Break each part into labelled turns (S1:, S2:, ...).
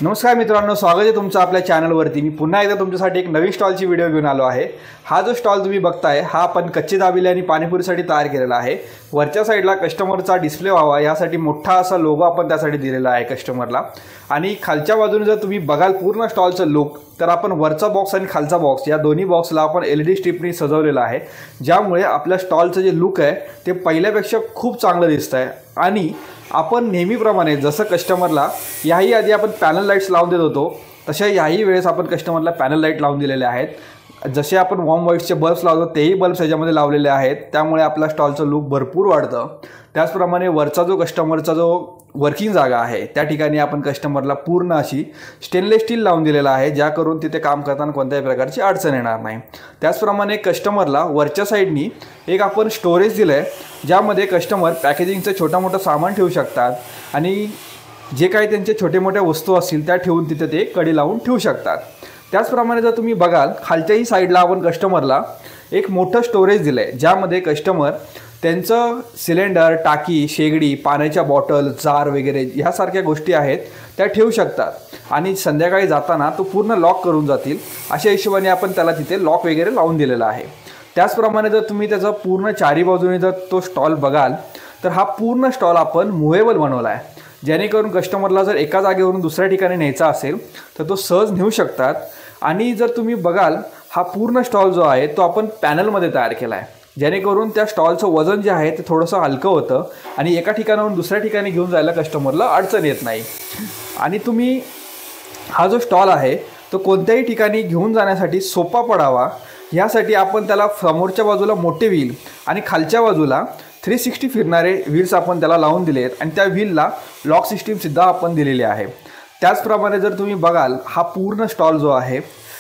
S1: नमस्कार मित्रांनो, स्वागत आहे तुमचं आपल्या चॅनलवरती। मी पुन्हा एकदा तुमच्यासाठी एक नवीन स्टॉलची व्हिडिओ घेऊन आलो आहे। हा जो स्टॉल तुम्ही बघताय हा आपण कच्चे दाबेली आणि पाणीपुरीसाठी तयार केलेला आहे। वरच्या साईडला कस्टमरचा डिस्प्ले व्हावा यासाठी मोठा असा लोगो आपण त्यासाठी दिलेला आहे कस्टमरला। आणि खालच्या बाजूने जर तुम्ही बघाल पूर्ण स्टॉलचं लुक तर आपण वरचा बॉक्स आणि खालचा बॉक्स या दोन्ही बॉक्सला आपण LED स्ट्रिपनी सजवलेला आहे, ज्यामुळे आपल्या स्टॉलचं जे लुक आहे ते पहिल्यापेक्षा खूप चांगलं दिसतंय। आणि आपण नेहमीप्रमाणे जसं कस्टमरला याही आधी आपण पॅनल लाईट्स लावून देत होतो तशा याही वेळेस आपण कस्टमरला पॅनल लाईट लावून दिलेले आहेत। जसे आपण वॉर्म व्हाईट्सचे बल्ब्स लावतो तेही बल्ब्स याच्यामध्ये लावलेले आहेत, त्यामुळे आपला स्टॉलचं लुक भरपूर वाढतं। त्याचप्रमाणे वरचा जो कस्टमरचा जो वर्किंग जागा आहे त्या ठिकाणी आपण कस्टमरला पूर्ण अशी स्टेनलेस स्टील लावून दिलेला आहे, ज्या करून तिथे काम करताना कोणत्याही प्रकारची अडचण येणार नाही। त्याचप्रमाणे कस्टमरला वरच्या साईडनी एक आपण स्टोरेज दिलं आहे, ज्यामध्ये कस्टमर पॅकेजिंगचं छोटा मोठं सामान ठेवू शकतात आणि जे काही त्यांचे छोटे मोठे वस्तू असतील त्या ठेवून तिथे ते कडी लावून ठेवू शकतात। त्याचप्रमाणे जर तुम्ही बघाल खालच्याही साईडला आपण कस्टमरला एक मोठं स्टोरेज दिलं आहे, ज्यामध्ये कस्टमर त्यांचं सिलेंडर, टाकी, शेगडी, पाण्याच्या बॉटल, जार वगैरे ह्यासारख्या गोष्टी आहेत त्या ठेवू शकतात आणि संध्याकाळी जाताना तो पूर्ण लॉक करून जातील अशा हिशोबाने आपण त्याला तिथे लॉक वगैरे लावून दिलेला आहे। त्याचप्रमाणे जर तुम्ही त्याचा पूर्ण चारी बाजूने जर तो स्टॉल बघाल तर हा पूर्ण स्टॉल आपण मूव्हेबल बनवला आहे, जेणेकरून कस्टमरला जर एका जागेवरून दुसऱ्या ठिकाणी न्यायचा असेल तर तो सहज नेऊ शकतात। आणि जर तुम्ही बघाल हा पूर्ण स्टॉल जो आहे तो आपण पॅनलमध्ये तयार केला आहे, जेणेकरून त्या स्टॉलचं वजन जे आहे ते थोडंसं हलकं होतं आणि एका ठिकाणाहून दुसऱ्या ठिकाणी घेऊन जायला कस्टमरला अडचण येत नाही। आणि तुम्ही हा जो स्टॉल आहे तो कोणत्याही ठिकाणी घेऊन जाण्यासाठी सोपा पडावा यासाठी आपण त्याला समोरच्या बाजूला मोठे व्हील आणि खालच्या बाजूला 360 फिरणारे व्हील्स आपण त्याला लावून दिले आहेत आणि त्या व्हीलला लॉक सिस्टीमसुद्धा आपण दिलेली आहे। त्याचप्रमाणे जर तुम्ही बघाल हा पूर्ण स्टॉल जो आहे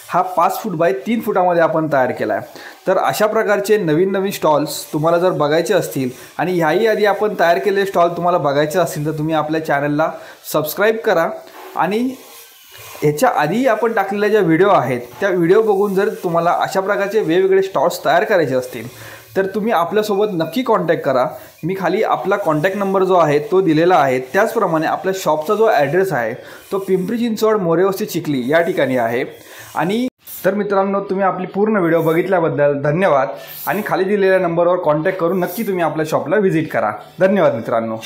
S1: हा 5 फूट बाय 3 फुटामध्ये आपण तयार केला आहे। तर अशा प्रकारचे नवीन नवीन स्टॉल्स तुम्हाला जर बघायचे असतील आणि ह्याही आधी आपण तयार केलेले स्टॉल तुम्हाला बघायचे असतील तर तुम्ही आपल्या चॅनलला सबस्क्राईब करा आणि ह्याच्या आधी आपण टाकलेल्या ज्या व्हिडिओ आहेत त्या व्हिडिओ बघून जर तुम्हाला अशा प्रकारचे वेगवेगळे स्टॉल्स तयार करायचे असतील तर तुम्ही आपल्यासोबत नक्की कॉन्टॅक्ट करा। मी खाली आपला कॉन्टॅक्ट नंबर जो आहे तो दिलेला आहे। त्याचप्रमाणे आपल्या शॉपचा जो ॲड्रेस आहे तो पिंपरी चिंचवड मोरेवस्ती चिखली या ठिकाणी आहे। आणि तर मित्रांनो, तुम्ही आपली पूर्ण व्हिडिओ बघितल्याबद्दल धन्यवाद आणि खाली दिलेल्या नंबरवर कॉन्टॅक्ट करून नक्की तुम्ही आपल्या शॉपला व्हिजिट करा। धन्यवाद मित्रांनो।